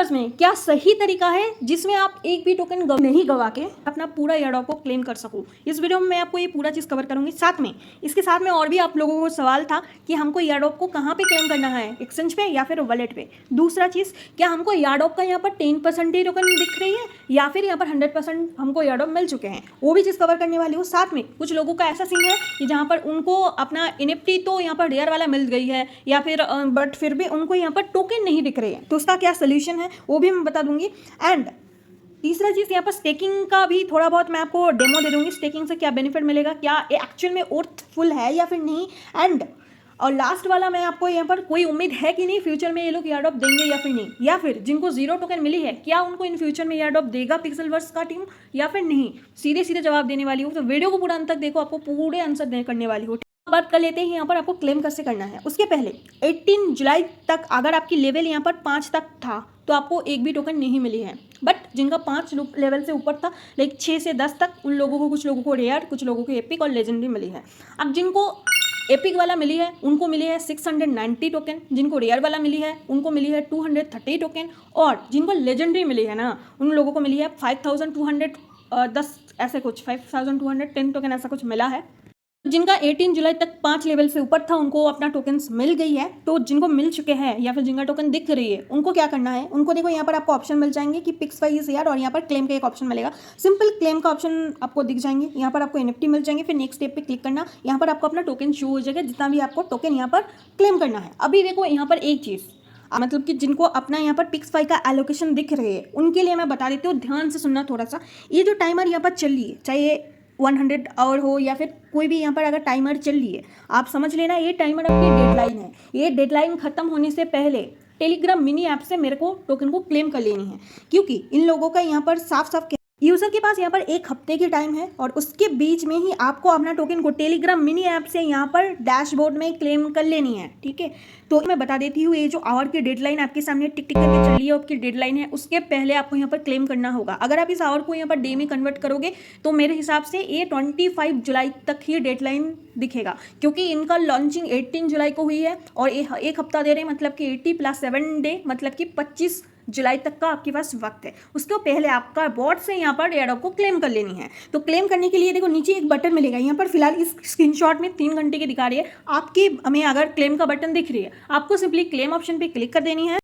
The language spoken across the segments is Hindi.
यूनिवर्स में क्या सही तरीका है जिसमें आप एक भी टोकन नहीं गवा के अपना पूरा एयरड्रॉप को क्लेम कर सको। इस वीडियो में मैं आपको ये पूरा चीज़ कवर करूंगी। साथ में इसके साथ में और भी आप लोगों को सवाल था कि हमको एयरड्रॉप को कहाँ पे क्लेम करना है, एक्सचेंज पे या फिर वॉलेट पे। दूसरा चीज़, क्या हमको एयरड्रॉप का यहाँ पर 10% ही टोकन दिख रही है या फिर यहाँ पर 100% हमको एयरड्रॉप मिल चुके हैं, वो भी चीज़ कवर करने वाली हूँ। साथ में कुछ लोगों का ऐसा सीन है कि जहाँ पर उनको अपना NFT तो यहाँ पर रेयर वाला मिल गई है या फिर बट फिर भी उनको यहाँ पर टोकन नहीं दिख रहे हैं, तो उसका क्या सोल्यूशन है वो भी मैं बता दूंगी। एंड तीसरा चीज़, यहाँ पर स्टेकिंग का भी थोड़ा बहुत मैं आपको डेमो दे दूंगी, स्टेकिंग से क्या बेनिफिट मिलेगा, क्या एक्चुअल में वर्थफुल है या फिर नहीं। एंड और लास्ट वाला, मैं आपको यहाँ पर कोई उम्मीद है कि नहीं फ्यूचर में ये लोग एयरड्रॉप देंगे या फिर नहीं, या फिर जिनको 0 टोकन मिली है क्या उनको इन फ्यूचर में एयरड्रॉप देगा पिक्सेलवर्स का टीम या फिर नहीं। सीधे सीधे जवाब देने वाली हूँ, तो वीडियो को पूरा अंत तक देखो, आपको पूरे आंसर करने वाली हूँ। बात कर लेते हैं यहाँ पर आपको क्लेम कैसे करना है। उसके पहले 18 जुलाई तक अगर आपकी लेवल यहाँ पर 5 तक था तो आपको एक भी टोकन नहीं मिली है। बट जिनका 5 लेवल से ऊपर था, लाइक 6 से 10 तक, उन लोगों को, कुछ लोगों को रेयर, कुछ लोगों को एपिक और लेजेंडरी मिली है। अब जिनको एपिक वाला मिली है उनको मिली है 690 टोकन, जिनको रेयर वाला मिली है उनको मिली है 230 टोकन, और जिनको लेजेंडरी मिली है ना उन लोगों को मिली है 5210 ऐसे कुछ 5210 टोकन ऐसा कुछ मिला है। जिनका 18 जुलाई तक 5 लेवल से ऊपर था उनको अपना टोकन्स मिल गई है। तो जिनको मिल चुके हैं या फिर जिनका टोकन दिख रही है उनको क्या करना है, उनको देखो यहाँ पर आपको ऑप्शन मिल जाएंगे कि पिक्स वाइज यार, और यहाँ पर क्लेम का एक ऑप्शन मिलेगा। सिंपल क्लेम का ऑप्शन आपको दिख जाएंगे, यहाँ पर आपको NFT मिल जाएंगे। फिर नेक्स्ट स्टेप पे क्लिक करना, यहाँ पर आपको अपना टोकन शो हो जाएगा जितना भी आपको टोकन यहाँ पर क्लेम करना है। अभी देखो यहाँ पर एक चीज़, मतलब कि जिनको अपना यहाँ पर पिक्स5 का एलोकेशन दिख रही है उनके लिए मैं बता देती हूँ, ध्यान से सुनना थोड़ा सा। ये जो टाइमर यहाँ पर चल रही है, चाहे 100 आवर हो या फिर कोई भी यहाँ पर अगर टाइमर चल रही है, आप समझ लेना ये टाइमर आपकी डेडलाइन है। ये डेडलाइन खत्म होने से पहले टेलीग्राम मिनी ऐप से मेरे को टोकन को क्लेम कर लेनी है, क्योंकि इन लोगों का यहाँ पर साफ साफ यूज़र के पास यहाँ पर 1 हफ्ते की टाइम है और उसके बीच में ही आपको अपना टोकन को टेलीग्राम मिनी ऐप से यहाँ पर डैशबोर्ड में क्लेम कर लेनी है। ठीक है, तो मैं बता देती हूँ, ये जो आवर की डेडलाइन आपके सामने टिक टिक करके चल रही है, आपकी डेडलाइन है, उसके पहले आपको यहाँ पर क्लेम करना होगा। अगर आप इस आवर को यहाँ पर डे में कन्वर्ट करोगे तो मेरे हिसाब से ये 25 जुलाई तक ही डेडलाइन दिखेगा, क्योंकि इनका लॉन्चिंग 18 जुलाई को हुई है और एक हफ्ता दे रहे हैं, मतलब कि 80 + 7 डे, मतलब कि 25 जुलाई तक का आपके पास वक्त है। उसके पहले आपका बॉट से यहाँ पर एयरड्रॉप को क्लेम कर लेनी है। तो क्लेम करने के लिए देखो नीचे एक बटन मिलेगा, यहाँ पर फिलहाल इस स्क्रीनशॉट में 3 घंटे की दिखा रही है आपकी, हमें अगर क्लेम का बटन दिख रही है आपको सिंपली क्लेम ऑप्शन पे क्लिक कर देनी है।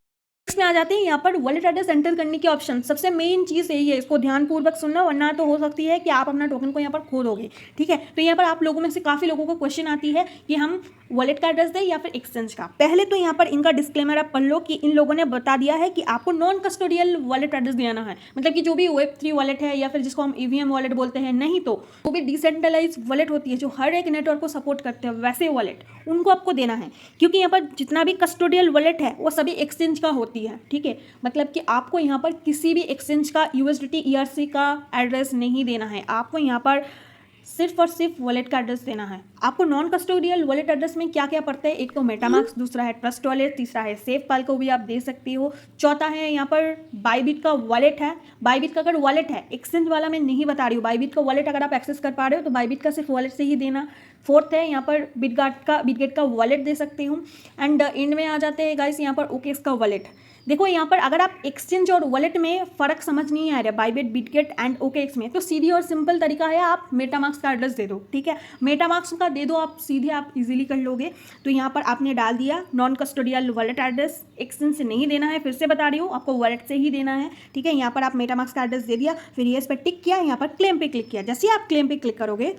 इसमें आ जाते हैं यहाँ पर वॉलेट एड्रेस एंटर करने के ऑप्शन। सबसे मेन चीज़ यही है, इसको ध्यानपूर्वक सुनना, वरना तो हो सकती है कि आप अपना टोकन को यहाँ पर खो दोगे। ठीक है, तो यहाँ पर आप लोगों में से काफ़ी लोगों को क्वेश्चन आती है कि हम वॉलेट का एड्रेस दें या फिर एक्सचेंज का। पहले तो यहाँ पर इनका डिस्क्लेमर आप पढ़ लो कि इन लोगों ने बता दिया है कि आपको नॉन कस्टोडियल वॉलेट एड्रेस देना है, मतलब कि जो भी Web3 वॉलेट है या फिर जिसको हम EVM वॉलेट बोलते हैं, नहीं तो वो भी डिसेंट्रलाइज वॉलेट होती है जो हर एक नेटवर्क को सपोर्ट करते हैं, वैसे वॉलेट उनको आपको देना है। क्योंकि यहाँ पर जितना भी कस्टोडियल वॉलेट है वो सभी एक्सचेंज का होती है। ठीक है, मतलब कि आपको यहाँ पर किसी भी एक्सचेंज का USDT ERC का एड्रेस नहीं देना है, आपको यहाँ पर सिर्फ और सिर्फ वॉलेट का एड्रेस देना है। आपको नॉन कस्टोडियल वॉलेट एड्रेस में क्या क्या पड़ता है, एक तो मेटामास्क, दूसरा है ट्रस्ट वॉलेट, तीसरा है सेफपाल को भी आप दे सकती हो, चौथा है यहाँ पर बाइबिट का वॉलेट है। बाइबिट का अगर वॉलेट है, एक्सचेंज वाला मैं नहीं बता रही हूँ, बाइबिट का वॉलेट अगर आप एक्सेस कर पा रहे हो तो बाइबिट का सिर्फ वॉलेट से ही देना। फोर्थ है यहाँ पर बिटगेट का वॉलेट दे सकती हूँ। एंड एंड में आ जाते हैं गाइस यहाँ पर OKX का वॉलेट। देखो यहाँ पर अगर आप एक्सचेंज और वॉलेट में फ़र्क समझ नहीं आ रहा, बाइबिट, बिटगेट एंड OKX में, तो सीधी और सिंपल तरीका है, आप मेटामास्क का एड्रेस दे दो। ठीक है, मेटामास्क का दे दो आप, सीधे आप इजीली कर लोगे। तो यहाँ पर आपने डाल दिया non custodial wallet address, exchange से नहीं देना है, फिर से बता रही हूँ आपको वॉलेट से ही देना है। ठीक है, यहाँ पर आप मेटामास्क का एड्रेस दे दिया, फिर ये इस पर टिक किया, यहाँ पर क्लेम पे क्लिक किया। जैसे ही आप क्लेम पे क्लिक करोगे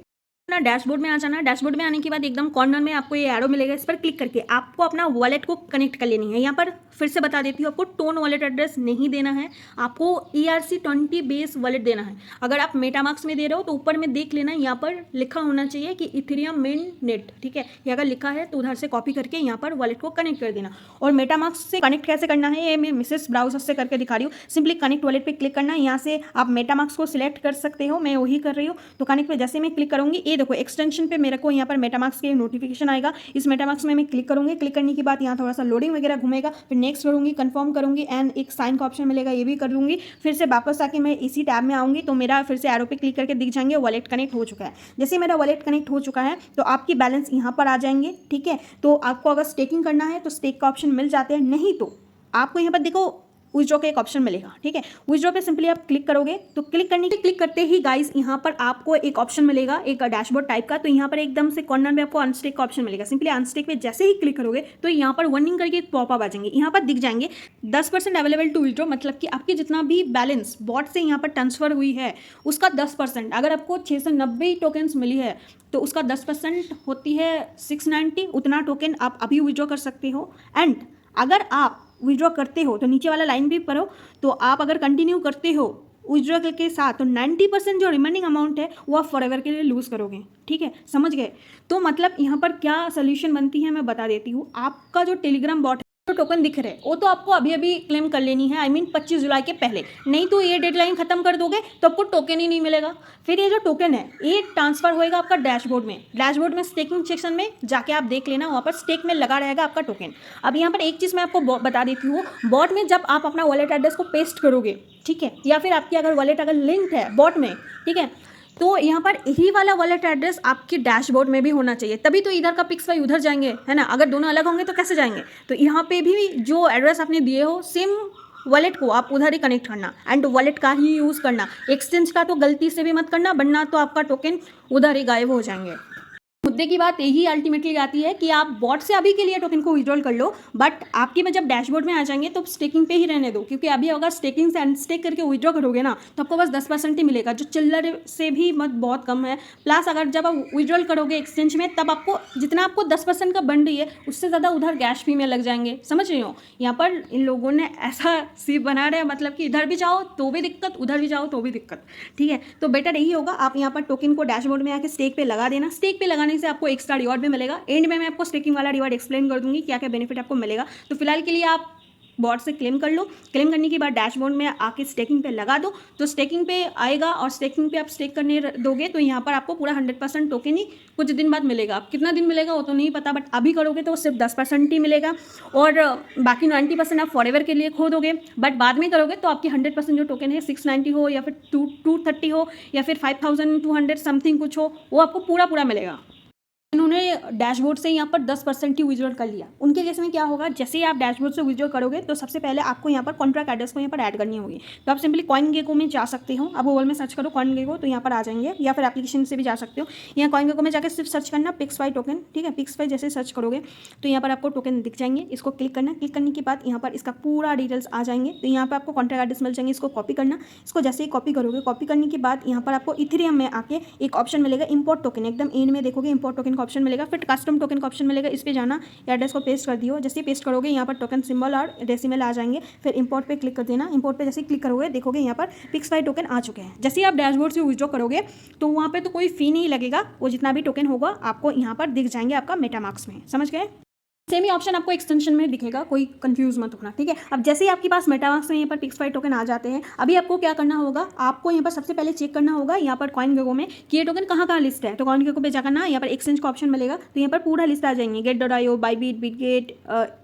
ना डैशबोर्ड में आ जाना। डैशबोर्ड में आने के बाद एकदम कॉर्नर में आपको ये एरो मिलेगा, इस पर क्लिक करके आपको अपना वॉलेट को कनेक्ट कर लेनी है। यहाँ पर फिर से बता देती हूँ, आपको टोन वॉलेट एड्रेस नहीं देना है, आपको ERC20 बेस वॉलेट देना है। अगर आप मेटामास्क में दे रहे हो तो ऊपर में देख लेना, यहाँ पर लिखा होना चाहिए कि इथेरियम मेन नेट। ठीक है, ये अगर लिखा है तो उधर से कॉपी करके यहाँ पर वॉलेट को कनेक्ट कर देना। और मेटामास्क से कनेक्ट कैसे करना है ये मैं मिसेस ब्राउजर से करके दिखा रही हूँ। सिंपली कनेक्ट वॉलेट पे क्लिक करना, यहाँ से आप मेटामास्क को सिलेक्ट कर सकते हो, मैं वही कर रही हूँ। तो कनेक्ट पे जैसे मैं क्लिक करूँगी, ये देखो एक्सटेंशन पे मेरे को यहाँ पर मेटामास्क के नोटिफिकेशन आएगा। इस मेटामास्क में मैं क्लिक करूँगी, क्लिक करने के बाद यहाँ थोड़ा सा लोडिंग वगैरह घूमेगा, फिर नेक्स्ट करूँगी, कंफर्म करूँगी एंड एक साइन का ऑप्शन मिलेगा, ये भी कर दूँगी। फिर से वापस आके मैं इसी टैब में आऊँगी तो मेरा फिर से एरो पे क्लिक करके दिख जाएंगे वॉलेट कनेक्ट हो चुका है। जैसे मेरा वॉलेट कनेक्ट हो चुका है तो आपकी बैलेंस यहाँ पर आ जाएंगे। ठीक है, तो आपको अगर स्टेकिंग करना है तो स्टेक का ऑप्शन मिल जाते हैं, नहीं तो आपको यहाँ पर देखो विड्रॉ का एक ऑप्शन मिलेगा, ठीक है। विड्रॉ पे सिंपली आप क्लिक करोगे तो क्लिक करते ही गाइस यहाँ पर आपको एक ऑप्शन मिलेगा, एक डैशबोर्ड टाइप का। तो यहाँ पर एकदम से कॉर्नर में आपको अनस्टेक का ऑप्शन मिलेगा। सिंपली अनस्टेक पे जैसे ही क्लिक करोगे तो यहाँ पर वार्निंग करके एक पॉपअप आ जाएंगे, यहाँ पर दिख जाएंगे 10% अवेलेबल टू विड्रॉ, मतलब कि आपकी जितना भी बैलेंस बॉट से यहाँ पर ट्रांसफर हुई है उसका 10%। अगर आपको 690 टोकन्स मिली है तो उसका 10% होती है 690, उतना टोकन आप अभी विड्रॉ कर सकते हो। एंड अगर आप विड्रॉ करते हो तो नीचे वाला लाइन भी पढ़ो, तो आप अगर कंटिन्यू करते हो विड्रॉ के साथ तो 90% जो रिमेनिंग अमाउंट है वो आप फॉरएवर के लिए लूज़ करोगे, ठीक है, समझ गए। तो मतलब यहाँ पर क्या सोल्यूशन बनती है मैं बता देती हूँ। आपका जो टेलीग्राम बॉट तो टोकन दिख रहे वो तो आपको अभी अभी क्लेम कर लेनी है, आई मीन 25 जुलाई के पहले, नहीं तो ये डेडलाइन खत्म कर दोगे तो आपको टोकन ही नहीं मिलेगा। फिर ये जो टोकन है ये ट्रांसफर होएगा आपका डैशबोर्ड में स्टेकिंग सेक्शन में जाके आप देख लेना, वहाँ पर स्टेक में लगा रहेगा आपका टोकन। अब यहाँ पर एक चीज़ मैं आपको बता देती हूँ, बॉट में जब आप अपना वॉलेट एड्रेस को पेस्ट करोगे, ठीक है, या फिर आपकी अगर वॉलेट अगर लिंक है बॉट में, ठीक है, तो यहाँ पर यही वाला वॉलेट एड्रेस आपके डैशबोर्ड में भी होना चाहिए, तभी तो इधर का पिक्सफाई उधर जाएंगे, है ना। अगर दोनों अलग होंगे तो कैसे जाएंगे। तो यहाँ पे भी जो एड्रेस आपने दिए हो सेम वॉलेट को आप उधर ही कनेक्ट करना एंड वॉलेट का ही यूज़ करना। एक्सचेंज का तो गलती से भी मत करना, वरना तो आपका टोकन उधर ही गायब हो जाएंगे। मुद्दे की बात यही अल्टीमेटली आती है कि आप बॉट से अभी के लिए टोकन को विड्रॉल कर लो, बट आपके में जब डैशबोर्ड में आ जाएंगे तो स्टेकिंग पे ही रहने दो, क्योंकि अभी अगर स्टेकिंग से अनस्टेक करके विड्रॉ करोगे ना तो आपको बस 10% ही मिलेगा, जो चिल्लर से भी मत बहुत कम है। प्लस अगर जब आप विड्रॉल करोगे एक्सचेंज में तब आपको जितना आपको 10% का बन रही है उससे ज़्यादा उधर गैस फी में लग जाएंगे, समझ रही हो। यहाँ पर इन लोगों ने ऐसा सीप बना रहे हैं, मतलब कि इधर भी जाओ तो भी दिक्कत, उधर भी जाओ तो भी दिक्कत, ठीक है। तो बेटर यही होगा आप यहाँ पर टोकन को डैशबोर्ड में आके स्टेक पे लगा देना। स्टेक पे लगाने से आपको एक्स्ट्रा रिवॉर्ड भी मिलेगा। एंड में मैं आपको स्टेकिंग वाला रिवॉर्ड एक्सप्लेन कर दूंगी क्या क्या बेनिफिट आपको मिलेगा। तो फिलहाल के लिए आप बॉट से क्लेम कर लो, क्लेम करने के बाद डैशबोर्ड में आके स्टेकिंग पे लगा दो, तो स्टेकिंग पे आएगा और स्टेकिंग पे आप स्टेक करने दोगे तो यहाँ पर आपको पूरा 100% टोकन ही कुछ दिन बाद मिलेगा। अब कितना दिन मिलेगा वो तो नहीं पता, बट अभी करोगे तो सिर्फ 10% ही मिलेगा और बाकी 90% आप फॉरएवर के लिए खो दोगे। बट बाद में करोगे तो आपकी 100% जो टोकन है 690 हो या फिर 230 हो या फिर 5200 समथिंग कुछ हो, वो आपको पूरा मिलेगा। इन्होंने डैशबोर्ड से यहाँ पर 10% ही विड्रॉल कर लिया। उनके केस में क्या होगा, जैसे ही आप डैशबोर्ड से विड्रॉल करोगे तो सबसे पहले आपको यहाँ पर कॉन्ट्रैक्ट एड्रेस को यहाँ पर ऐड करनी होगी। तो आप सिंपली CoinGecko में जा सकते हो, आप गूगल में सर्च करो CoinGecko तो यहाँ पर आ जाएंगे, या फिर एप्लीकेशन से भी जा सकते हो। यहाँ CoinGecko में जाकर सिर्फ सर्च करना पिक्सफाई टोकन, ठीक है। पिक्सफाई जैसे सर्च करोगे तो यहाँ पर आपको टोकन दिख जाएंगे, इसको क्लिक करना। क्लिक करने के बाद यहाँ पर इसका पूरा डिटेल्स आ जाएंगे, तो यहाँ पर आपको कॉन्ट्रैक्ट एड्रेस मिल जाएंगे, इसको कॉपी करना। इसको जैसे ही कॉपी करोगे, कॉपी करने के बाद यहाँ पर आपको इथेरियम में आके एक ऑप्शन मिलेगा इंपोर्ट टोकन, एकदम एंड में देखोगे इंपोर्ट टोकन का ऑप्शन मिलेगा। फिर कस्टम टोकन का ऑप्शन मिलेगा, इस पे जाना, एड्रेस को पेस्ट कर दियो। जैसे पेस्ट करोगे यहाँ पर टोकन सिंबल और डेसिमल आ जाएंगे, फिर इंपोर्ट पे क्लिक कर देना। इंपोर्ट पे जैसे क्लिक करोगे देखोगे यहाँ पर पिक्सफाई टोकन आ चुके हैं। जैसे ही आप डैशबोर्ड से विड्रॉ करोगे तो वहाँ पे तो कोई फी नहीं लगेगा, वो जितना भी टोकन होगा आपको यहाँ पर दिख जाएंगे आपका मेटामास्क में, समझ गए। सेम ही ऑप्शन आपको एक्सटेंशन में दिखेगा, कोई कंफ्यूज मत होना, ठीक है। अब जैसे ही आपके पास मेटामास्क में यहाँ पर पिक्सफाई टोकन आ जाते हैं, अभी आपको क्या करना होगा, आपको यहाँ पर सबसे पहले चेक करना होगा यहाँ पर CoinGecko में कि ये टोकन कहाँ लिस्ट है। तो CoinGecko पे जाकर ना यहाँ पर एक्सचेंज का ऑप्शन मिलेगा, तो यहाँ पर पूरा लिस्ट आ जाएंगे, Get.io, Bybit, Bitget,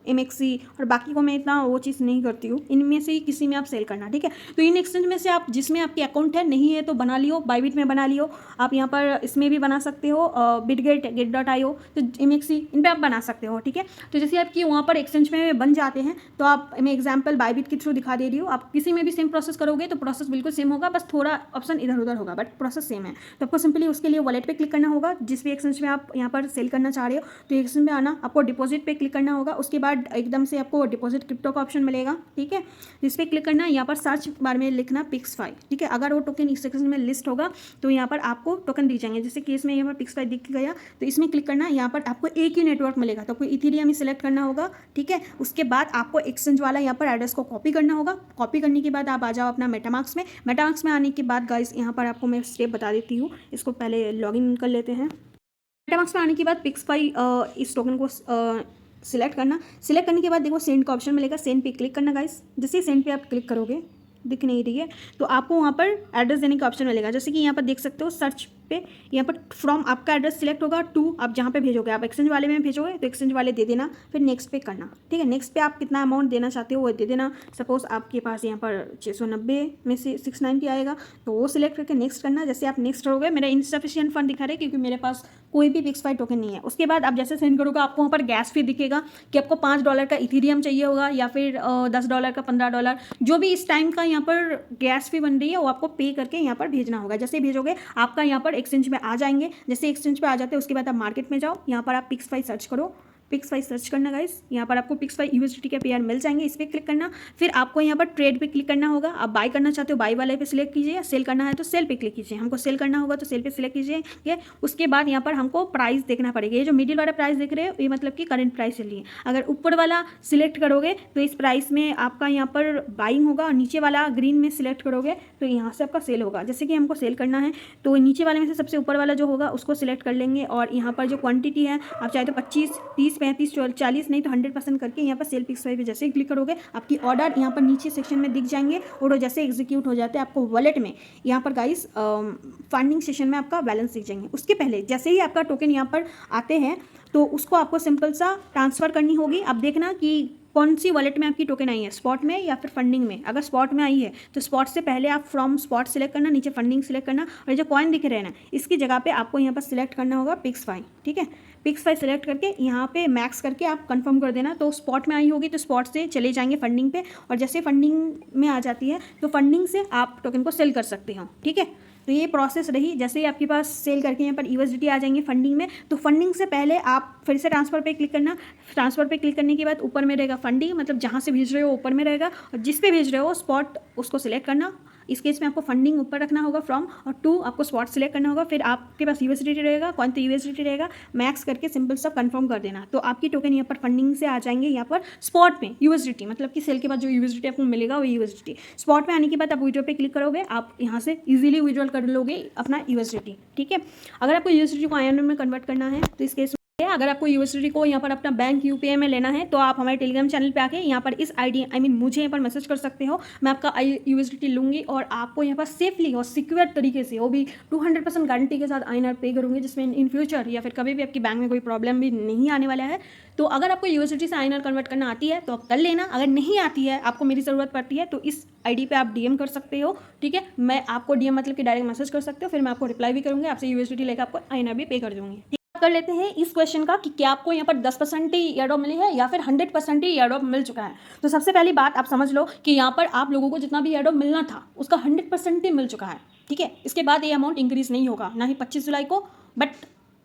MXC और बाकी को मैं इतना वो चीज़ नहीं करती हूँ, इनमें से ही किसी में आप सेल करना, ठीक है। तो इन एक्सचेंज में से आप जिसमें आपकी अकाउंट है, नहीं है तो बना लियो, Bybit में बना लियो, आप यहाँ पर इसमें भी बना सकते हो, Bitget, Get.io, तो MXC इन पर आप बना सकते हो, ठीक है। तो जैसे आपकी वहाँ पर एक्सचेंज में बन जाते हैं, तो आप मैं एग्जांपल Bybit के थ्रू दिखा दे रही हूँ, आप किसी में भी सेम प्रोसेस करोगे तो प्रोसेस बिल्कुल सेम होगा, बस थोड़ा ऑप्शन इधर उधर होगा, बट प्रोसेस सेम है। तो आपको सिंपली उसके लिए वॉलेट पे क्लिक करना होगा, जिस भी एक्सचेंज में आप यहाँ पर सेल करना चाह रहे हो, तो एक्सचेंज में आना, आपको डिपॉजिट पे क्लिक करना होगा। उसके बाद एकदम से आपको डिपॉजिट क्रिप्टो का ऑप्शन मिलेगा, ठीक है, जिस पे क्लिक करना। यहाँ पर सर्च बार में लिखना पिक्सफाई, ठीक है। अगर वो टोकन इस एक्सचेंज में लिस्ट होगा तो यहाँ पर आपको टोकन दी जाएंगे, जैसे केस में यहाँ पर पिक्सफाई दिख गया, तो इसमें क्लिक करना। यहाँ पर आपको एक ही नेटवर्क मिलेगा, तो आपको इथेरियम ही सिलेक्ट करना होगा, ठीक है। उसके बाद आपको एक्सचेंज वाला यहाँ पर एड्रेस को कॉपी करना होगा। कॉपी करने के बाद आप आ जाओ अपना मेटामास्क में। मेटामास्क में आने के बाद गाइस यहाँ पर आपको मैं स्टेप बता देती हूँ, इसको पहले लॉगिन कर लेते हैं। मेटामास्क में आने के बाद पिक्सफाई इस टोकन को सिलेक्ट करना। सिलेक्ट करने के बाद देखो सेंड का ऑप्शन मिलेगा, सेंड पे क्लिक करना गाइस। जैसे ही सेंड पे आप क्लिक करोगे, दिख नहीं रही है तो आपको वहाँ पर एड्रेस देने का ऑप्शन मिलेगा, जैसे कि यहाँ पर देख सकते हो सर्च पे यहाँ पर फ्रॉम आपका एड्रेस सिलेक्ट होगा टू आप जहाँ पे भेजोगे, आप एक्सचेंज वाले में भेजोगे तो एक्सचेंज वाले दे देना, फिर नेक्स्ट पे करना। ठीक है, नेक्स्ट पे आप कितना अमाउंट देना चाहते हो वो दे देना। सपोज आपके पास यहाँ पर 690 में से 690 आएगा तो वो सिलेक्ट करके नेक्स्ट करना। जैसे आप नेक्स्ट करोगे, मेरा इनसफिशिएंट फंड दिखा रहा है क्योंकि मेरे पास कोई भी पिक्स फाई टोकन नहीं है। उसके बाद आप जैसे सेंड करोगे आपको वहाँ पर गैस फी दिखेगा कि आपको $5 का इथीरियम चाहिए होगा या फिर $10 का, $15, जो भी इस टाइम का यहाँ पर गैस फी बन रही है वो आपको पे करके यहाँ पर भेजना होगा। जैसे भेजोगे आपका यहाँ पर एक्सचेंज में आ जाएंगे। जैसे एक्सचेंज पे आ जाते हैं उसके बाद आप मार्केट में जाओ, यहाँ पर आप पिक्स फाई सर्च करो, पिक्स फाई सर्च करना गाइस। यहाँ पर आपको पिक्स फाई USDT के पेयर मिल जाएंगे, इस पर क्लिक करना। फिर आपको यहाँ पर ट्रेड पे क्लिक करना होगा। आप बाय करना चाहते हो बाय वाले पे सिलेक्ट कीजिए, सेल करना है तो सेल पे क्लिक कीजिए। हमको सेल करना होगा तो सेल पे सिलेक्ट कीजिए। उसके बाद यहाँ पर हमको प्राइस देखना पड़ेगा। ये जो मिडिल वाला प्राइस देख रहे हो ये मतलब कि करंट प्राइस चल रही है। अगर ऊपर वाला सिलेक्ट करोगे तो इस प्राइस में आपका यहाँ पर बाइंग होगा और नीचे वाला ग्रीन में सिलेक्ट करोगे तो यहाँ से आपका सेल होगा। जैसे कि हमको सेल करना है तो नीचे वाले में से सबसे ऊपर वाला जो होगा उसको सिलेक्ट कर लेंगे और यहाँ पर जो क्वांटिटी है आप चाहे तो 25, 30, 35, 40 नहीं तो 100% करके यहाँ पर सेल पिक्स फाई पे जैसे ही क्लिक करोगे आपकी ऑर्डर यहाँ पर नीचे सेक्शन में दिख जाएंगे और वो जैसे एग्जीक्यूट हो जाते हैं आपको वॉलेट में यहाँ पर गाइस फंडिंग सेशन में आपका बैलेंस दिख जाएंगे। उसके पहले जैसे ही आपका टोकन यहाँ पर आते हैं तो उसको आपको सिंपल सा ट्रांसफ़र करनी होगी। अब देखना कि कौन सी वॉलेट में आपकी टोकन आई है, स्पॉट में या फिर फंडिंग में। अगर स्पॉट में आई है तो स्पॉट से पहले आप फ्रॉम स्पॉट सिलेक्ट करना, नीचे फंडिंग सिलेक्ट करना और जो कॉइन दिख रहे हैं ना इसकी जगह पे आपको यहाँ पर सिलेक्ट करना होगा पिक्स फाई। ठीक है, पिक्स फाई सिलेक्ट करके यहाँ पे मैक्स करके आप कंफर्म कर देना। तो स्पॉट में आई होगी तो स्पॉट से चले जाएंगे फंडिंग पे और जैसे फंडिंग में आ जाती है तो फंडिंग से आप टोकन को सेल कर सकते हो। ठीक है, तो ये प्रोसेस रही। जैसे ही आपके पास सेल करके यहाँ पर USDT आ जाएंगे फंडिंग में, तो फंडिंग से पहले आप फिर से ट्रांसफ़र पे क्लिक करना। ट्रांसफ़र पे क्लिक करने के बाद ऊपर में रहेगा फंडिंग, मतलब जहाँ से भेज रहे हो ऊपर में रहेगा और जिस पे भेज रहे हो स्पॉट उसको सिलेक्ट करना। इस केस में आपको फंडिंग ऊपर रखना होगा फ्रॉम, और 2 आपको स्पॉट सिलेक्ट करना होगा। फिर आपके पास USDT रहेगा, कौन सा USDT रहेगा मैक्स करके सिंपल सा कंफर्म कर देना। तो आपकी टोकन यहाँ पर फंडिंग से आ जाएंगे यहाँ पर स्पॉट में USDT, मतलब कि सेल के बाद जो USDT आपको मिलेगा वो USDT। स्पॉट में आने के बाद आप विड्रॉ पे क्लिक करोगे, आप यहाँ से इजीली विड्रॉल कर लोगे अपना USDT। ठीक है, अगर आपको USDT को INR में कन्वर्ट करना है तो इस केस अगर आपको USDT को यहाँ पर अपना बैंक UPI में लेना है तो आप हमारे टेलीग्राम चैनल पे आके यहाँ पर इस ID मुझे यहाँ पर मैसेज कर सकते हो। मैं आपका USDT लूँगी और आपको यहाँ पर सेफली और सिक्योर तरीके से, वो भी 200% गारंटी के साथ INR पे करूँगी, जिसमें इन फ्यूचर या फिर कभी भी आपकी बैंक में कोई प्रॉब्लम भी नहीं आने वाला है। तो अगर आपको USDT से INR कन्वर्ट करना आती है तो आप कर लेना, अगर नहीं आती है आपको मेरी ज़रूरत पड़ती है तो इस ID पे आप DM कर सकते हो। ठीक है, मैं आपको DM मतलब कि डायरेक्ट मैसेज कर सकते हो, फिर मैं आपको रिप्लाई भी करूँगी, आपसे USDT लेकर आपको INR भी पे कर दूँगी। कर लेते हैं इस क्वेश्चन का कि क्या आपको यहाँ पर 10% ही एयरड्रॉप मिली है या फिर 100% ही एयरड्रॉप मिल चुका है। तो सबसे पहली बात आप समझ लो कि यहाँ पर आप लोगों को जितना भी एयरड्रॉप मिलना था उसका 100% ही मिल चुका है। ठीक है, इसके बाद ये अमाउंट इंक्रीज नहीं होगा, ना ही 25 जुलाई को, बट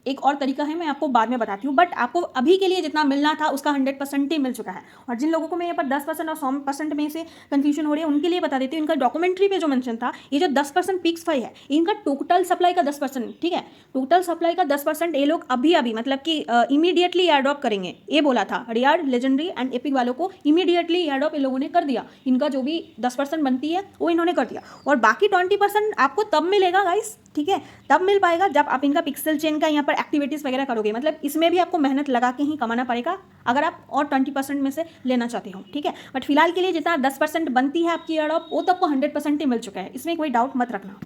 एक और तरीका है मैं आपको बाद में बताती हूँ। बट आपको अभी के लिए जितना मिलना था उसका 100% ही मिल चुका है। और जिन लोगों को मैं यहाँ पर 10% और 100% में से कंफ्यूजन हो रही है उनके लिए बता देती हूँ, इनका डॉक्यूमेंट्री पे जो मेंशन था, ये जो 10% पिक्स फाई है इनका टोटल सप्लाई का 10%। ठीक है, टोटल सप्लाई का 10% ये लोग अभी अभी मतलब कि इमीडिएटली एयर ड्रॉप करेंगे, ये बोला था। रियार्ड, लेजेंडरी एंड एपिक वालों को इमीडिएटली एयर ड्रॉप इन लोगों ने कर दिया, इनका जो भी 10% बनती है वो इन्होंने कर दिया। और बाकी 20% आपको तब मिलेगा गाइस। ठीक है, तब मिल पाएगा जब आप इनका पिक्सल चेन का यहाँ पर एक्टिविटीज़ वगैरह करोगे, मतलब इसमें भी आपको मेहनत लगा के ही कमाना पड़ेगा अगर आप और 20% में से लेना चाहते हो। ठीक है, बट फिलहाल के लिए जितना 10% बनती है आपकी एयरड्रॉप वो तो आपको 100% ही मिल चुका है, इसमें कोई डाउट मत रखना।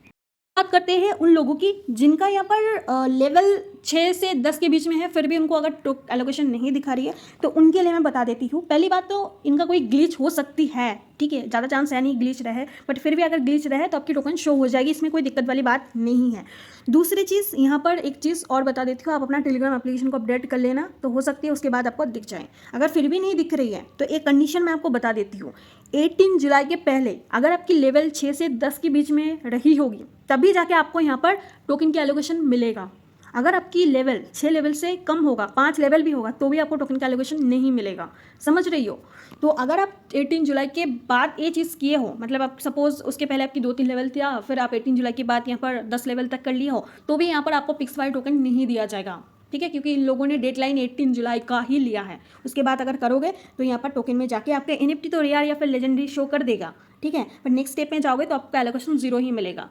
बात करते हैं उन लोगों की जिनका यहाँ पर लेवल 6 से 10 के बीच में है, फिर भी उनको अगर एलोकेशन नहीं दिखा रही है तो उनके लिए मैं बता देती हूँ। पहली बात तो इनका कोई ग्लिच हो सकती है, ठीक है, ज़्यादा चांस है नहीं ग्लिच रहे, बट फिर भी अगर ग्लिच रहे तो आपकी टोकन शो हो जाएगी, इसमें कोई दिक्कत वाली बात नहीं है। दूसरी चीज़ यहाँ पर एक चीज़ और बता देती हूँ, आप अपना टेलीग्राम एप्लीकेशन को अपडेट कर लेना, तो हो सकती है उसके बाद आपको दिख जाए। अगर फिर भी नहीं दिख रही है तो एक कंडीशन मैं आपको बता देती हूँ, 18 जुलाई के पहले अगर आपकी लेवल 6 से 10 के बीच में रही होगी तभी जाके आपको यहाँ पर टोकन की एलोकेशन मिलेगा। अगर आपकी लेवल 6 लेवल से कम होगा, 5 लेवल भी होगा तो भी आपको टोकन का एलोकेशन नहीं मिलेगा, समझ रही हो। तो अगर आप 18 जुलाई के बाद ये चीज़ किए हो, मतलब आप सपोज उसके पहले आपकी 2-3 लेवल था, फिर आप 18 जुलाई के बाद यहाँ पर 10 लेवल तक कर लिए हो, तो भी यहाँ पर आपको पिक्स फाई टोकन नहीं दिया जाएगा। ठीक है, क्योंकि इन लोगों ने डेडलाइन 18 जुलाई का ही लिया है। उसके बाद अगर करोगे तो यहाँ पर टोकन में जाके आपके NFT तो रेयर या फिर लेजेंडरी शो कर देगा। ठीक है, पर नेक्स्ट स्टेप में जाओगे तो आपका एलोकेशन 0 ही मिलेगा।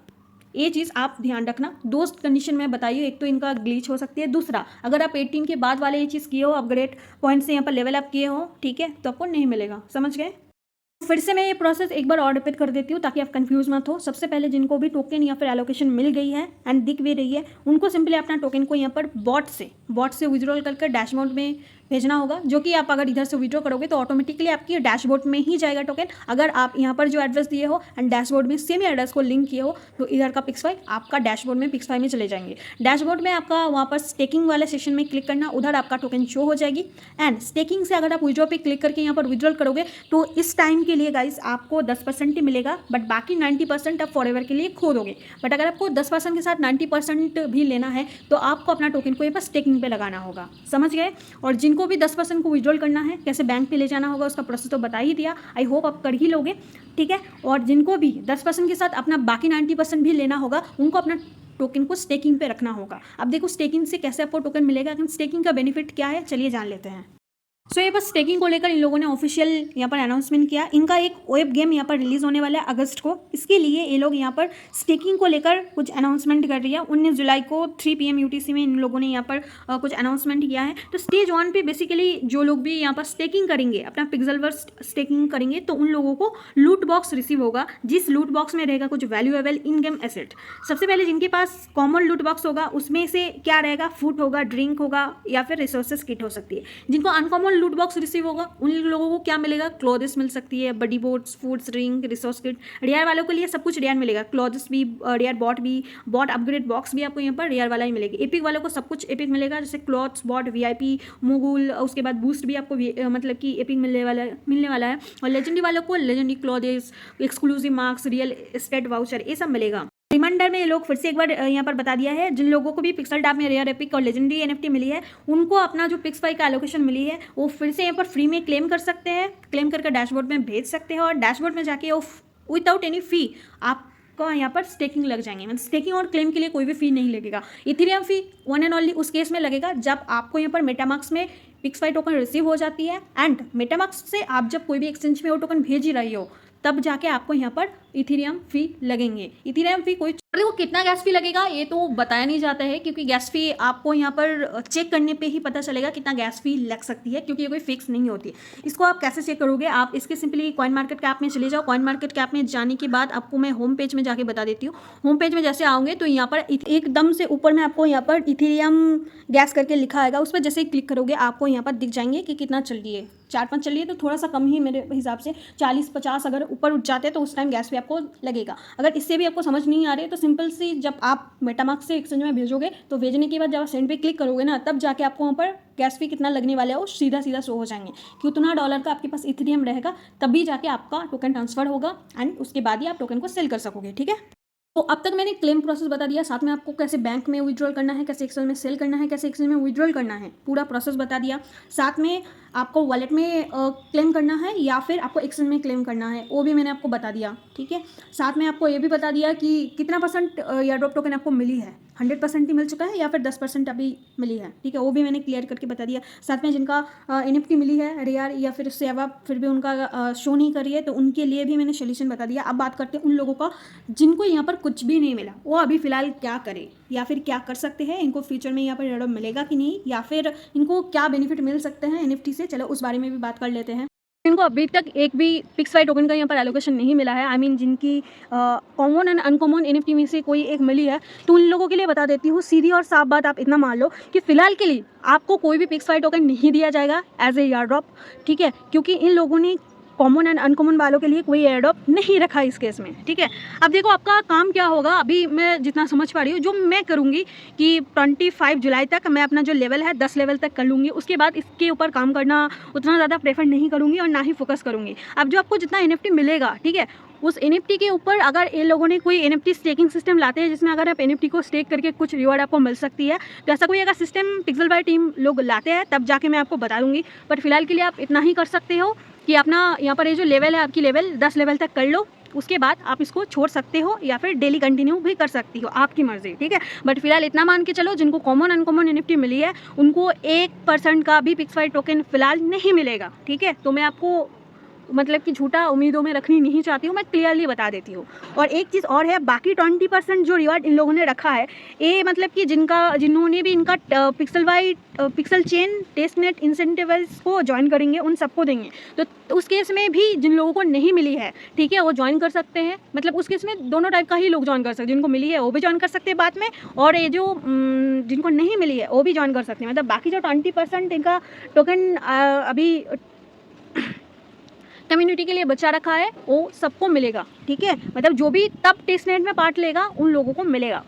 ये चीज़ आप ध्यान रखना। दो कंडीशन में बताइए, एक तो इनका ग्लिच हो सकती है, दूसरा अगर आप 18 के बाद वाले ये चीज़ किए हो, अपग्रेड पॉइंट से यहाँ पर लेवल अप किए हो, ठीक है, तो आपको नहीं मिलेगा, समझ गए। फिर से मैं ये प्रोसेस एक बार और रिपीट कर देती हूँ ताकि आप कंफ्यूज मत हो। सबसे पहले जिनको भी टोकन या फिर एलोकेशन मिल गई है एंड दिख भी रही है, उनको सिंपली अपना टोकन को यहाँ पर बॉट से विड्रॉल करके डैशबोर्ड में भेजना होगा, जो कि आप अगर इधर से विड्रॉ करोगे तो ऑटोमेटिकली आपकी डैशबोर्ड में ही जाएगा टोकन। अगर आप यहाँ पर जो एड्रेस दिए हो एंड डैशबोर्ड में सेम एड्रेस को लिंक किए हो तो इधर का पिक्सफाई आपका डैशबोर्ड में पिक्सफाई में चले जाएंगे। डैशबोर्ड में आपका वहाँ पर स्टेकिंग वाले सेशन में क्लिक करना, उधर आपका टोकन शो हो जाएगी। एंड स्टेकिंग से अगर आप विड्रॉ पे क्लिक करके यहाँ पर विड्रॉल करोगे तो इस टाइम के लिए गाइस आपको 10% ही मिलेगा, बट बाकी 90% आप फॉरएवर के लिए खो दोगे। बट अगर आपको 10% के साथ 90% भी लेना है तो आपको अपना टोकन को यहाँ पर स्टेकिंग पे लगाना होगा, समझ गए। और जिनको भी 10% को विड्रॉल करना है, कैसे बैंक पे ले जाना होगा उसका प्रोसेस तो बता ही दिया, आई होप आप कर ही लोगे, ठीक है। और जिनको भी 10% के साथ अपना बाकी 90% भी लेना होगा, उनको अपना टोकन को स्टेकिंग पे रखना होगा। अब देखो स्टेकिंग से कैसे आपको टोकन मिलेगा, स्टेकिंग का बेनिफिट क्या है, चलिए जान लेते हैं। सो ये बस स्टेकिंग को लेकर इन लोगों ने ऑफिशियल यहाँ पर अनाउंसमेंट किया। इनका एक वेब गेम यहाँ पर रिलीज होने वाला है अगस्त को, इसके लिए ये लोग यहाँ पर स्टेकिंग को लेकर कुछ अनाउंसमेंट कर रही है। 19 जुलाई को 3 PM UTC में इन लोगों ने यहाँ पर कुछ अनाउंसमेंट किया है। तो स्टेज 1 पे बेसिकली जो लोग भी यहाँ पर स्टेकिंग करेंगे, अपना पिक्सेलवर्स स्टेकिंग करेंगे, तो उन लोगों को लूट बॉक्स रिसीव होगा, जिस लूट बॉक्स में रहेगा कुछ वैल्यूएबल इन गेम एसेट। सबसे पहले जिनके पास कॉमन लूट बॉक्स होगा उसमें से क्या रहेगा, फूड होगा, ड्रिंक होगा या फिर रिसोर्सेज किट हो सकती है। जिनको अनकॉमन लूट बॉक्स रिसीव होगा उन लोगों को क्या मिलेगा, क्लोथ्स मिल सकती है, buddy bots, foods, drink, resource kit. Rare वालों के लिए सब कुछ रेयर मिलेगा, क्लोथ्स भी रेयर, बॉट अपग्रेड बॉक्स भी आपको यहाँ पर रेयर वाला ही मिलेगी। एपिक वालों को सब कुछ एपिक मिलेगा, जैसे क्लॉथ्स, बॉट, VIP, मोगुल, उसके बाद बूस्ट भी आपको मतलब कि एपिक मिलने वाला है। और लेजेंडरी वालों को legendary clothes, exclusive marks, real estate voucher, ये सब मिलेगा। रिमाइंडर में ये लोग फिर से एक बार यहाँ पर बता दिया है, जिन लोगों को भी पिक्सल डैप में रेयर, एपिक और लेजेंडरी NFT मिली है, उनको अपना जो पिक्सफाई का एलोकेशन मिली है वो फिर से यहाँ पर फ्री में क्लेम कर सकते हैं। क्लेम करके डैशबोर्ड में भेज सकते हैं और डैशबोर्ड में जाके वो विदाउट एनी फी आपका यहाँ पर स्टेकिंग लग जाएंगे। मतलब स्टेकिंग और क्लेम के लिए कोई भी फी नहीं लगेगा। Ethereum fee one and only उस केस में लगेगा जब आपको यहाँ पर मेटामार्क्स में पिक्सफाई टोकन रिसीव हो जाती है, एंड मेटामार्क्स से आप जब कोई भी एक्सचेंज में वो टोकन भेज ही रही हो तब जाके आपको यहाँ पर इथेरियम फी लगेंगे। इथेरियम फी कोई, देखो कितना गैस फी लगेगा ये तो बताया नहीं जाता है, क्योंकि गैस फी आपको यहाँ पर चेक करने पे ही पता चलेगा कितना गैस फी लग सकती है, क्योंकि ये कोई फिक्स नहीं होती। इसको आप कैसे चेक करोगे, आप इसके सिंपली कॉइन मार्केट कैप में चले जाओ। कॉइन मार्केट कैप में जाने के बाद आपको मैं होम पेज में जाके बता देती हूँ। होम पेज में जैसे आओगे तो यहाँ पर एकदम से ऊपर में आपको यहाँ पर इथेरियम गैस करके लिखा आएगा, उस पर जैसे ही क्लिक करोगे आपको यहाँ पर दिख जाएंगे कि कितना चल रही है। 4-5 चल रही है तो थोड़ा सा कम ही मेरे हिसाब से, 40-50 अगर ऊपर उठ जाते हैं तो उस टाइम गैस फी आपको लगेगा। अगर इससे भी आपको समझ नहीं आ रही है तो सिंपल सी, जब आप मेटामार्क्स से एक्सचेंज में भेजोगे तो भेजने के बाद जब सेंड पे क्लिक करोगे ना, तब जाके आपको वहाँ पर गैस फी कितना लगने वाला है वो सीधा शो हो जाएंगे कि उतना डॉलर का आपके पास इथेरियम रहेगा, तभी जाके आपका टोकन ट्रांसफर होगा एंड उसके बाद ही आप टोकन को सेल कर सकोगे, ठीक है। तो अब तक मैंने क्लेम प्रोसेस बता दिया, साथ में आपको कैसे बैंक में विड्रॉल करना है, कैसे एक्सचेंज में सेल करना है, कैसे एक्सचेंज में विड्रॉल करना है, पूरा प्रोसेस बता दिया। साथ में आपको वॉलेट में क्लेम करना है या फिर आपको एक्सचेंज में क्लेम करना है वो भी मैंने आपको बता दिया, ठीक है। साथ में आपको ये भी बता दिया कि कितना % एयरड्रॉप टोकन आपको मिली है, 100% ही मिल चुका है या फिर 10% अभी मिली है, ठीक है, वो भी मैंने क्लियर करके बता दिया। साथ में जिनका NFT मिली है रेयर या फिर सेवा फिर भी उनका शो नहीं कर रही है तो उनके लिए भी मैंने सोल्यूशन बता दिया। अब बात करते हैं उन लोगों का जिनको यहाँ पर कुछ भी नहीं मिला, वो अभी फ़िलहाल क्या करें या फिर क्या कर सकते हैं, इनको फ्यूचर में यहाँ पर एयरड्रॉप मिलेगा कि नहीं, या फिर इनको क्या बेनिफिट मिल सकते हैं NFT से, चलो उस बारे में भी बात कर लेते हैं। इनको अभी तक एक भी पिक्सफाई टोकन का यहाँ पर एलोकेशन नहीं मिला है, I mean जिनकी कॉमन एंड अनकॉमन NFT में से कोई एक मिली है, तो उन लोगों के लिए बता देती हूँ सीधी और साफ बात, आप इतना मान लो कि फ़िलहाल के लिए आपको कोई भी पिक्सफाई टोकन नहीं दिया जाएगा एज ए एयरड्रॉप, ठीक है, क्योंकि इन लोगों ने कॉमन एंड अनकॉमन वालों के लिए कोई एयरड्रॉप नहीं रखा इस केस में, ठीक है। अब देखो आपका काम क्या होगा, अभी मैं जितना समझ पा रही हूँ, जो मैं करूँगी कि 25 जुलाई तक मैं अपना जो लेवल है 10 लेवल तक कर लूँगी, उसके बाद इसके ऊपर काम करना उतना ज़्यादा प्रेफर नहीं करूँगी और ना ही फोकस करूँगी। अब जो आपको जितना NFT मिलेगा, ठीक है, उस NFT के ऊपर अगर इन लोगों ने कोई NFT स्टेकिंग सिस्टम लाते हैं जिसमें अगर आप NFT को स्टेक करके कुछ रिवॉर्ड आपको मिल सकती है, तो ऐसा कोई अगर सिस्टम पिक्सेलबाय टीम लोग लाते हैं तब जाके मैं आपको बता दूँगी। बट फिलहाल के लिए आप इतना ही कर सकते हो कि अपना यहाँ पर ये जो लेवल है आपकी लेवल 10 लेवल तक कर लो, उसके बाद आप इसको छोड़ सकते हो या फिर डेली कंटिन्यू भी कर सकती हो, आपकी मर्जी, ठीक है। बट फिलहाल इतना मान के चलो जिनको कॉमन अनकॉमन NFT मिली है उनको 1% का भी पिक्सफाई टोकन फिलहाल नहीं मिलेगा, ठीक है। तो मैं आपको मतलब कि झूठा उम्मीदों में रखनी नहीं चाहती हूँ, मैं क्लियरली बता देती हूँ। और एक चीज़ और है, बाकी 20% जो रिवार्ड इन लोगों ने रखा है, ये मतलब कि जिन्होंने भी इनका pixel chain test net incentives को ज्वाइन करेंगे उन सबको देंगे। तो उस केस में भी जिन लोगों को नहीं मिली है, ठीक है, वो ज्वाइन कर सकते हैं। मतलब उस केस में दोनों टाइप का ही लोग ज्वाइन कर सकते हैं, जिनको मिली है वो भी ज्वाइन कर सकते हैं बाद में, और ये जो जिनको नहीं मिली है वो भी ज्वाइन कर सकते हैं। मतलब बाकी जो 20% इनका टोकन अभी कम्युनिटी के लिए बचा रखा है वो सबको मिलेगा, ठीक है। मतलब जो भी तब टेस्ट नेट में पार्ट लेगा उन लोगों को मिलेगा।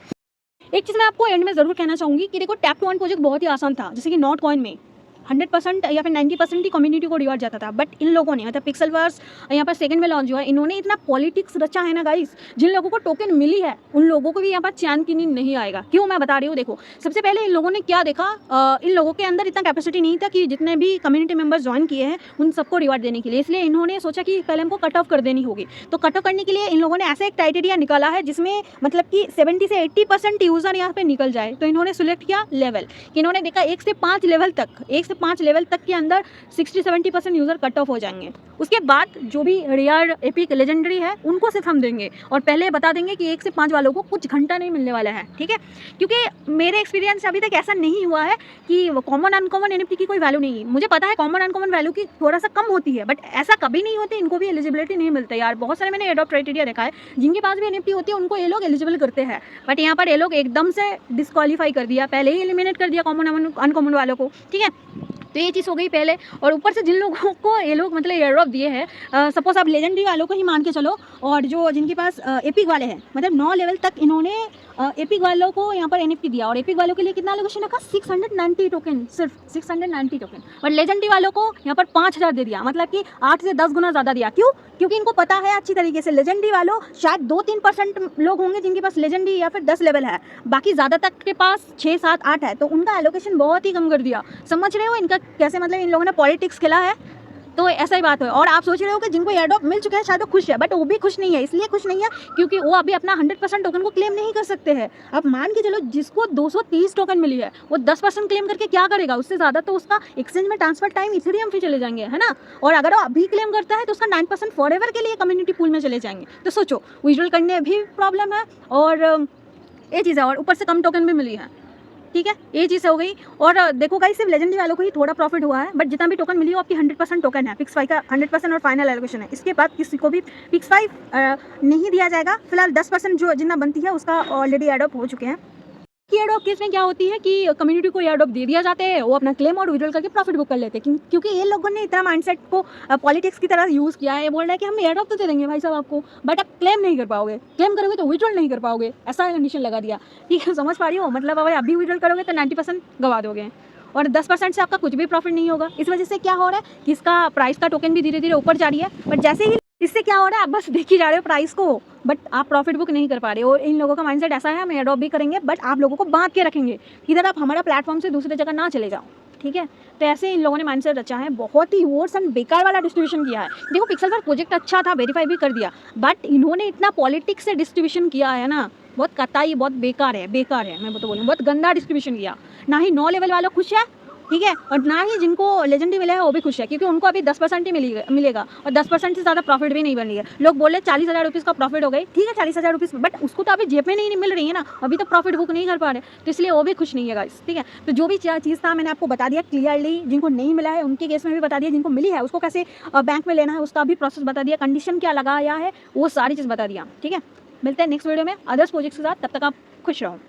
एक चीज़ मैं आपको एंड में ज़रूर कहना चाहूँगी कि देखो, टैप टू अर्न प्रोजेक्ट बहुत ही आसान था। जैसे कि नॉट कॉइन में 100% या फिर 90% ही कम्युनिटी को रिवार्ड जाता था, बट इन लोगों ने, मतलब पिक्सेलवर्स यहाँ पर सेकंड में लॉन्च हुआ है, इन्होंने इतना पॉलिटिक्स रचा है ना गाइस, जिन लोगों को टोकन मिली है उन लोगों को भी यहाँ पर चैन की नींद नहीं आएगा। क्यों, मैं बता रही हूँ। देखो, सबसे पहले इन लोगों ने क्या देखा, इन लोगों के अंदर इतना कैपेसिटी नहीं था कि जितने भी कम्युनिटी मेंबर्स ज्वाइन किए हैं उन सबको रिवार्ड देने के लिए, इसलिए इन्होंने सोचा कि पहले हमको कट ऑफ कर देनी होगी। तो कट ऑफ करने के लिए इन लोगों ने ऐसा एक क्राइटेरिया निकाला है जिसमें मतलब कि 70 से 80% यूज़र यहाँ पे निकल जाए। तो इन्होंने सिलेक्ट किया लेवल, कि इन्होंने देखा 1 से 5 लेवल तक के अंदर 60-70% यूज़र कट ऑफ हो जाएंगे। उसके बाद जो भी रेयर, एपिक, लेजेंडरी है उनको सिर्फ हम देंगे, और पहले बता देंगे कि 1 से 5 वालों को कुछ घंटा नहीं मिलने वाला है, ठीक है। क्योंकि मेरे एक्सपीरियंस से अभी तक ऐसा नहीं हुआ है कि कॉमन अनकॉमन एनएफटी की कोई वैल्यू नहीं है। मुझे पता है कॉमन अनकॉमन वैल्यू की थोड़ा सा कम होती है, बट ऐसा कभी नहीं होती इनको भी एलिजिबिलिटी नहीं मिलता यार। बहुत सारे मैंने एडॉप्ट क्राइटेरिया देखा है, जिनके पास भी एनएफटी होती है उनको ये लोग एलिजिबल करते हैं, बट यहाँ पर ये लोग एकदम से डिस्क्वालीफाई कर दिया, पहले ही एलिमिनेट कर दिया कॉमन अनकॉमन वालों को, ठीक है। तो ये चीज़ हो गई पहले। और ऊपर से जिन लोगों को ये लोग मतलब एयर ड्रॉप दिए हैं, सपोज आप लेजेंडरी वालों को ही मान के चलो, और जो जिनके पास एपिक वाले हैं, मतलब 9 लेवल तक इन्होंने एपिक वालों को यहाँ पर एनएफटी दिया, और एपिक वालों के लिए कितना एलोकेशन रखा, 690 टोकन, सिर्फ 690 टोकन। और लेजेंडरी वालों को यहाँ पर 5000 दे दिया, मतलब कि 8 से 10 गुना ज़्यादा दिया। क्यों? क्योंकि इनको पता है अच्छी तरीके से, लेजेंडरी वालों शायद 2-3% लोग होंगे जिनके पास लेजेंडरी या फिर 10 लेवल है, बाकी ज़्यादातर के पास 6, 7, 8 है, तो उनका एलोकेशन बहुत ही कम कर दिया। समझ रहे हो इनका कैसे, मतलब इन लोगों ने पॉलिटिक्स खेला है। तो ऐसा ही बात है। और आप सोच रहे हो कि जिनको एयर ड्रॉप मिल चुका है शायद वो खुश है, बट वो भी खुश नहीं है। इसलिए खुश नहीं है क्योंकि वो अभी अपना 100% टोकन को क्लेम नहीं कर सकते हैं। अब मान के चलो जिसको 230 टोकन मिली है वो 10% क्लेम करके क्या करेगा, उससे ज़्यादा तो उसका एक्सचेंज में ट्रांसफर टाइम इथेरियम फी चले जाएंगे, है ना। और अगर वो अभी क्लेम करता है तो उसका 9% फॉरएवर के लिए कम्युनिटी पूल में चले जाएंगे। तो सोचो, विड्रॉल करने भी प्रॉब्लम है, और ये चीज़ है, और ऊपर से कम टोकन भी मिली है, ठीक है। ये चीज़ हो गई। और देखो गाइस, सिर्फ लेजेंडरी वालों को ही थोड़ा प्रॉफिट हुआ है, बट जितना भी टोकन मिली वो आपकी 100% टोकन है, पिक्स 5 का 100% और फाइनल एलोकेशन है। इसके बाद किसी को भी पिक्स 5 नहीं दिया जाएगा। फिलहाल 10% जो जितना बनती है उसका ऑलरेडी एडॉप्ट हो चुके हैं। कि एयर ड्रॉप केस में क्या होती है कि कम्युनिटी को एयर ड्रॉप दे दिया जाते हैं, वो अपना क्लेम और विड्रॉल करके प्रॉफिट बुक कर लेते हैं, क्योंकि ये लोगों ने इतना माइंडसेट को पॉलिटिक्स की तरह यूज़ किया है। बोल रहा है कि हम एयर ड्रॉप तो दे देंगे भाई साहब आपको, बट आप क्लेम नहीं कर पाओगे, क्लेम करोगे तो विड्रॉल नहीं कर पाओगे, ऐसा कंडीशन लगा दिया, ठीक है। समझ पा रही हो, मतलब अगर अभी विड्रॉल करोगे तो 90% गवा दोगे, और 10% से आपका कुछ भी प्रॉफिट नहीं होगा। इस वजह से क्या हो रहा है कि इसका प्राइस का टोकन भी धीरे धीरे ऊपर जा रही है, बट जैसे ही इससे क्या हो रहा है, आप बस देख ही जा रहे हो प्राइस को, बट आप प्रॉफिट बुक नहीं कर पा रहे हो। और इन लोगों का माइंडसेट ऐसा है, हम एयर ड्रॉप भी करेंगे बट आप लोगों को बांध के रखेंगे, इधर आप हमारा प्लेटफॉर्म से दूसरी जगह ना चले जाओ, ठीक है। तो ऐसे इन लोगों ने माइंडसेट रचा है, बहुत ही वर्स एंड बेकार वाला डिस्ट्रीब्यूशन किया है। देखो, पिक्सेलवर्स प्रोजेक्ट अच्छा था, वेरीफाई भी कर दिया, बट इन्होंने इतना पॉलिटिक्स से डिस्ट्रीब्यूशन किया है ना, बहुत कताई, बहुत बेकार है, मैं तो बोलूँ बहुत गंदा डिस्ट्रीब्यूशन किया। ना ही 9 लेवल वालों खुश है, ठीक है, और ना ही जिनको लेजेंडरी मिला है वो भी खुश है, क्योंकि उनको अभी 10% ही मिलेगा, और 10% से ज़्यादा प्रॉफिट भी नहीं बन रही है। लोग बोले 40,000 रुपीज़ का प्रॉफिट हो गई, ठीक है 40,000 रुपीज़, बट उसको तो अभी जेब में नहीं मिल रही है ना, अभी तो प्रॉफिट बुक नहीं कर पा रहे, तो इसलिए वो भी खुश नहीं है गाइस, ठीक है। तो जो भी चीज़ था मैंने आपको बता दिया क्लियरली, जिनको नहीं मिला है उनके केस में भी बता दिया, जिनको मिली है उसको कैसे बैंक में लेना है उसका भी प्रोसेस बता दिया, कंडीशन क्या लगाया है वो सारी चीज़ बता दिया, ठीक है। मिलते हैं नेक्स्ट वीडियो में अदर्स प्रोजेक्ट्स के साथ, तब तक आप खुश रहो।